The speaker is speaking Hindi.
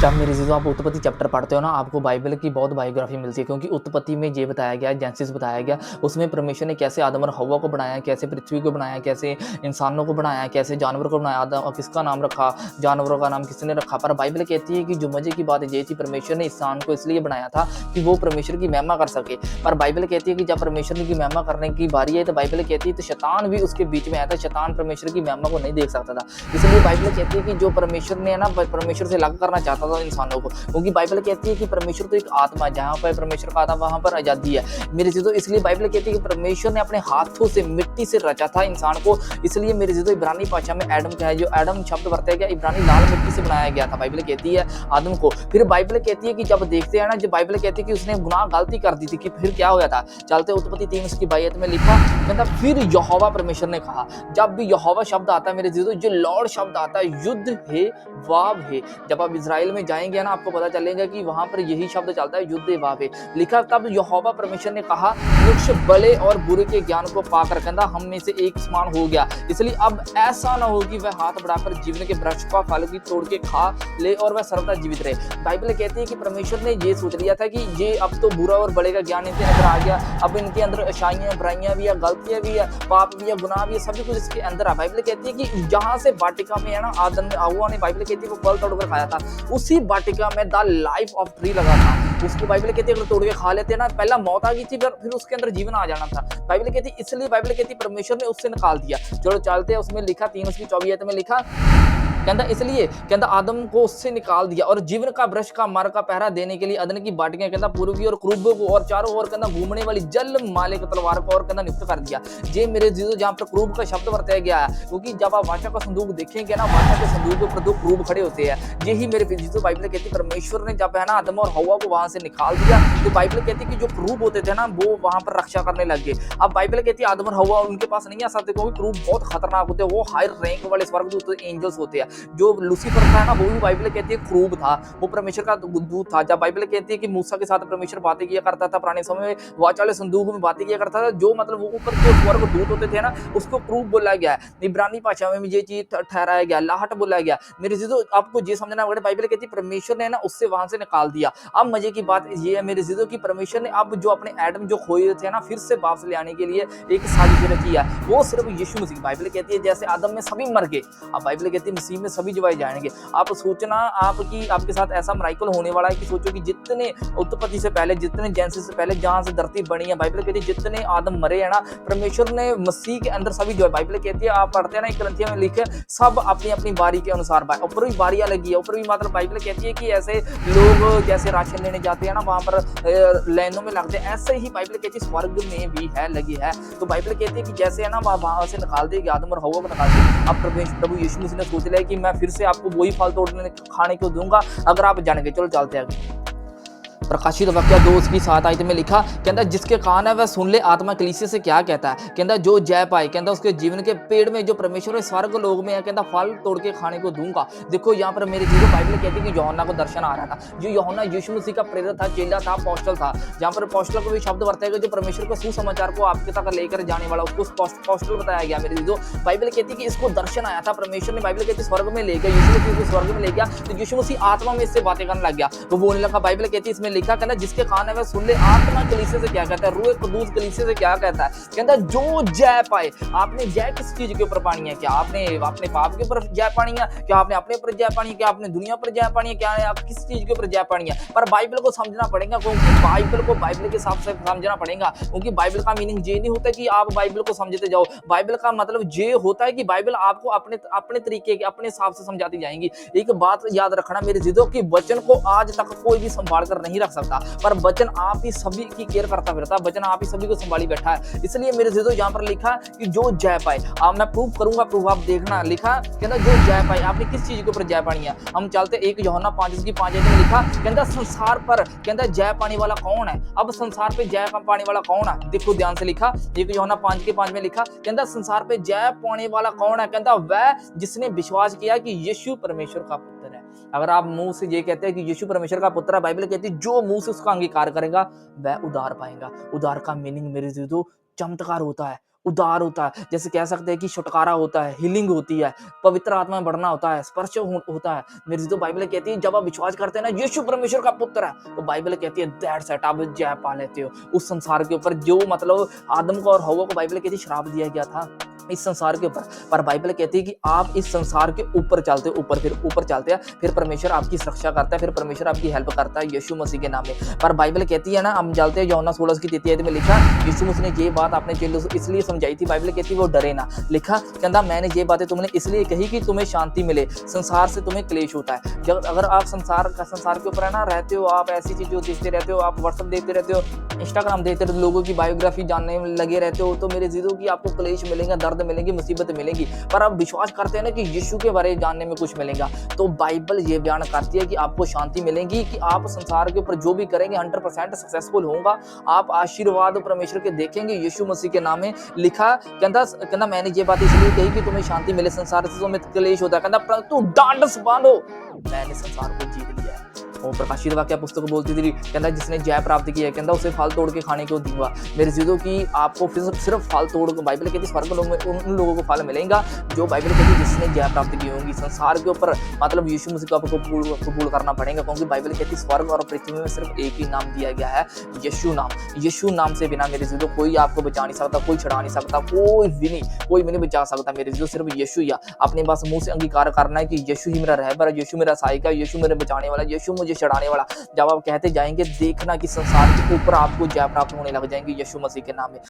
जब मेरे से जो आप उत्पत्ति चैप्टर पढ़ते हो ना, आपको बाइबल की बहुत बायोग्राफी मिलती है, क्योंकि उत्पत्ति में ये बताया गया है, जेनेसिस बताया गया, उसमें परमेश्वर ने कैसे आदम और हव्वा को बनाया, कैसे पृथ्वी को बनाया, कैसे इंसानों को बनाया, कैसे जानवरों को बनाया, आदम किसका नाम रखा, जानवरों का नाम किसने रखा। पर बाइबल कहती है कि जो मजे की बात ये थी, परमेश्वर ने इंसान को इसलिए बनाया था कि वो परमेश्वर की महिमा कर सके। पर बाइबल कहती है कि जब परमेश्वर की महिमा करने की बारी है, तो बाइबल कहती है तो शैतान भी उसके बीच में आया था। शैतान परमेश्वर की महिमा को नहीं देख सकता था, इसलिए बाइबल कहती है कि जो परमेश्वर ने ना, परमेश्वर से अलग करना चाहता था इंसानों को, क्योंकि बाइबल कहती है कि परमेश्वर तो एक आत्मा है, जहाँ पर परमेश्वर का आत्मा वहां पर आजादी है मेरे चीजों। इसलिए बाइबल कहती है कि परमेश्वर ने अपने हाथों से मिट्टी से रचा था इंसान को। इसलिए मेरे चीजों इब्रानी भाषा में एडम क्या है, जो एडम शब्द वर्तया गया, इब्रानी लाल मिट्टी से बनाया गया था, बाइबल कहती है आदम को। फिर बाइबल कहती है कि जब देखते हैं ना, जब बाइबल कहती है कि उसने गुनाह गलती कर दी थी, कि फिर क्या होया था, चलते उत्पत्ति 3 उसकी 22 में लिखा, कहता फिर यहोवा परमेश्वर ने कहा। जब भी यहोवा शब्द आता है मेरे चीजों, जो लॉर्ड शब्द आता है, युद्ध है वाव है। जब आप इजराइल में जाएंगे ना, आपको पता चलेगा कि वहां पर यही शब्द चलता है, युद्ध वाव है। लिखा तब यहोवा परमेश्वर ने कहा, वृक्ष भले और बुरे के ज्ञान को पाकर कहता हम में से एक समान हो गया, इसलिए अब ऐसा ना हो कि वह हाथ बढ़ाकर जीवन के वृक्ष का फल की तोड़ के खा ले और वह सर्वदा जीवित रहे। बाइबल कहती है कि परमेश्वर ने ये सोच लिया था कि ये अब तो बुरा और बड़े का ज्ञान इनके अंदर आ गया, अब इनके अंदर अच्छाइयां बुराइयां भी है, गलतियां भी है, पाप भी है, गुनाह भी है, सभी कुछ इसके अंदर है। बाइबल कहती है कि जहां से वाटिका में है ना, आदम हव्वा ने, बाइबल कहती है वो फल तोड़कर खाया था, उसी वाटिका में द लाइफ ऑफ ट्री लगा था। उसको बाइबल कहती है अगर तोड़ के खा लेते ना, पहला मौत आ गई थी, फिर उसके अंदर जीवन आ जाना था। बाइबल कहती है, इसलिए बाइबल कहती है परमेश्वर ने उससे निकाल दिया। चलो चलते हैं, उसमें लिखा 3 उसकी 24 में लिखा, कहता इसलिए कहता आदम को उससे निकाल दिया और जीवन का वृक्ष का मार्ग का पहरा देने के लिए अदन की बाटियां कहता पूर्वी और क्रूबों को और चारों ओर कहता घूमने वाली जल माले की तलवार को और कहता नियुक्त कर दिया। जे मेरे जीजो जहां पर क्रूब का शब्द वर्ताया गया है, क्योंकि जब आप वाचा का संदूक देखेंगे ना, वाचा के संदूक के ऊपर 2 क्रूब खड़े होते हैं। यही मेरे जीजो बाइबल कहती है परमेश्वर ने जब है ना आदम और हव्वा को वहां से निकाल दिया, तो बाइबल कहती है कि जो क्रूब होते थे ना, वो वहां पर रक्षा करने लग गए। अब बाइबल कहती है आदम और हव्वा उनके पास नहीं आ सकते, क्योंकि क्रूब बहुत खतरनाक होते हैं, वो हाई रैंक वाले स्वर्गदूत एंजल्स होते हैं। जो लूसीफर था ना, वो भी बाइबल कहती है क्रूब था, वो परमेश्वर का दूत था। जब बाइबल कहती है कि मूसा के साथ परमेश्वर बातें किया करता था पुराने समय में, वाचा वाले संदूक में बातें किया करता था, जो मतलब वो ऊपर जो स्वर्ग दूत होते थे ना, उसको क्रूब बोला गया है। इब्रानी भाषा में ये चीज ठहराया गया, लाहट बोला गया। मेरे जीजो आपको ये समझना होगा, बाइबल कहती है परमेश्वर ने ना उससे वहां से निकाल दिया। अब मजे की बात ये है मेरे जीजो की परमेश्वर ने अब जो अपने एडम जो खोए थे ना, फिर से वापस ले आने के लिए एक साजिश रची है, वो सिर्फ यीशु मसीह। बाइबल कहती है जैसे आदम में सभी मर गए, अब बाइबल कहती है मसीह में सभी जवाए जाएंगे। आप सोचना आपके साथ ऐसा मराइकल होने वाला है कि सोचो कि जितने उत्पत्ति से पहले, जितने जेनेसिस से पहले जहां से धरती बनी है, बाइबल कहती है जितने आदम मरे हैं ना, परमेश्वर ने मसीह के अंदर सभी जो है, बाइबल कहती है आप पढ़ते हैं ना कुरिन्थियों में लिखे, सब अपनी अपनी बारी के अनुसार, ऊपर भी बारियां लगी है, ऊपर भी मतलब बाइबल कहती है कि ऐसे लोग जैसे राशन लेने जाते हैं ना, वहां पर लाइनों में लगते हैं, ऐसे ही बाइबल कहती है स्वर्ग में भी है, लगी है। तो बाइबल कहती है कि जैसे है ना वहां से निकाल देगी आदम और हव्वा को निकाल दिया, अब प्रभु यीशु मसीह ने सोच लिया कि मैं फिर से आपको वही फल तोड़ने खाने को दूंगा अगर आप जानेंगे। चलो चलते हैं। प्रकाशित वाक्य 2 उसकी 7 आयत में लिखा, कहता जिसके कान है वह सुन ले आत्मा कलीसिया से क्या कहता है। कहता जो जय पाए, कहता उसके जीवन के पेड़ में जो परमेश्वर स्वर्ग लोग में है, कहता फल तोड़ के खाने को दूंगा। देखो यहाँ पर मेरे जीरो बाइबल कहती है कि यूहन्ना को दर्शन आ रहा था, जो यूहन्ना यीशु मसीह का प्रेरित था, चेला था, अपोस्टल था। जहाँ पर अपोस्टल को भी शब्द वर्ताया, जो परमेश्वर को सुसमाचार को आपके तक लेकर जाने वाला, उसको अपोस्टल बताया गया। मेरे जीरो बाइबल कहती है कि इसको दर्शन आया था परमेश्वर ने, बाइबल कहती है स्वर्ग में ले गया, यीशु मसीह को स्वर्ग में ले गया, तो यीशु मसीह आत्मा में इससे बातें करने लग गया, वो बोलने लगा। बाइबल कहती है इसमें लिखा, कहता जिसके कान है वह सुन ले आत्मा कलीसिया से क्या कहता है, रूह कुदूस कलीसिया से क्या कहता है। कहता जो जय पाए, आपने जय किस चीज के ऊपर पानी है, क्या आपने अपने पाप के ऊपर जय पानी है, क्या आपने अपने ऊपर जय पानी है, क्या आपने दुनिया पर जय पानी है, क्या आप किस चीज के ऊपर जय पानी है। पर बाइबल को समझना पड़ेगा, क्योंकि बाइबल को बाइबल के हिसाब से समझना पड़ेगा, क्योंकि बाइबल का मीनिंग ये नहीं होता कि आप बाइबल को समझते जाओ। बाइबल का मतलब ये होता है कि बाइबल आपको अपने तरीके के अपने हिसाब से समझाती जाएंगी। एक बात याद रखना मेरे जिदों की, वचन को आज तक कोई भी संभाल कर नहीं रख सकता, पर वचन आप ही सभी की केयर करता फिरता, वचन आप ही सभी को संभाली बैठा है। इसलिए मेरे जिदों यहाँ पर लिखा कि जो जय पाए, मैं प्रूव करूंगा, प्रूव आप देखना। लिखा कहता जो जय पाए, आपने किस चीज के ऊपर जय पानी है। हम चलते 1 यूहन्ना 5:5 में लिखा, कहता संसार पर कहता जय पाने वाला कौन है। अब संसार पे जय पाने वाला कौन है, देखो ध्यान से लिखा, 1 यूहन्ना 5:5 में लिखा, कहता संसार पे जय पाने वाला कौन है, कहता वह जिसने विश्वास किया कि यीशु परमेश्वर का पुत्र है। अगर आप मुंह से ये कहते हैं कि यीशु परमेश्वर का पुत्र है, बाइबल कहती है जो मुंह से उसका अंगीकार करेगा वह उद्धार पाएगा। उद्धार का मीनिंग मेरे जीजो चमत्कार होता है, उद्धार होता है, जैसे कह सकते हैं कि छुटकारा होता है, हीलिंग होती है, पवित्र आत्मा में बढ़ना होता है, स्पर्श होता है। मेरी तो बाइबल कहती है जब आप विश्वास करते हैं ना यीशु परमेश्वर का पुत्र है, तो बाइबल कहती है दैट्स इट, आप जय पा लेते हो उस संसार के ऊपर जो मतलब आदम को और हव्वा को बाइबल कहती है श्राप दिया गया था इस संसार के ऊपर। पर बाइबल कहती है कि आप इस संसार के ऊपर चलते हो, ऊपर चलते हैं, फिर परमेश्वर आपकी सुरक्षा करता है, फिर परमेश्वर आपकी हेल्प करता है यीशु मसीह के नाम में। पर बाइबल कहती है ना, हम जानते हैं यूहन्ना 16:33 में लिखा, यीशु मसीह ने ये बात अपने चेलों से इसलिए समझाई थी, बाइबल कहती है वो डरे ना। लिखा कहता मैंने ये बातें तुमने इसलिए कही कि तुम्हें शांति मिले, संसार से तुम्हें क्लेश होता है। जब अगर आप संसार के ऊपर है ना रहते हो, आप ऐसी चीजें देखते रहते हो, आप व्हाट्सएप देखते रहते हो, इंस्टाग्राम देखते रहते हो, लोगों की बायोग्राफी जानने में लगे रहते हो, तो मेरे जीजों की आपको क्लेश मिलेंगे, दर्द मिलेंगे, मुसीबत मिलेंगी। पर आप विश्वास करते हैं ना कि यीशु के बारे में जानने में कुछ मिलेगा, तो बाइबल ये बयान करती है कि आपको शांति मिलेगी, कि आप संसार के ऊपर जो भी करेंगे 100% सक्सेसफुल होगा, आप आशीर्वाद परमेश्वर के देखेंगे यीशु मसीह के नाम में। लिखा कहता मैंने ये बात इसलिए कही कि तुम्हें शांति मिले, संसार से तुम्हें क्लेश होता है, कहता परंतु डांडस बांधो, मैंने संसार को जीत लिया है। और प्रकाशित वाक्य पुस्तक बोलती थी, कहता जिसने जय प्राप्त किया, कहता उसे फल तोड़ के खाने को दूंगा। मेरे जीजों की आपको सिर्फ फल तोड़ के, बाइबल कहती है स्वर्ग में उन लोगों को फल मिलेगा जो बाइबल कहती है जिसने जय प्राप्त की होगी संसार के ऊपर, मतलब यीशु मसीह को आपको कबूल करना पड़ेगा, क्योंकि बाइबल कहती है स्वर्ग और पृथ्वी में सिर्फ एक ही नाम दिया गया है, यीशु नाम। यीशु नाम से बिना मेरे जीजों कोई आपको बचा नहीं सकता, कोई छुड़ा नहीं सकता, कोई भी नहीं बचा सकता मेरे जीजों, सिर्फ यीशु ही। आपने बस मुंह से अंगीकार करना है कि यीशु ही मेरा रहबर है, यीशु मेरा सहायक है, यीशु मेरे बचाने वाला, यीशु मुझे छुड़ाने वाला। जब आप कहते जाएंगे देखना कि संसार के ऊपर आपको जय प्राप्त होने लग जाएंगे यीशु मसीह के नाम में।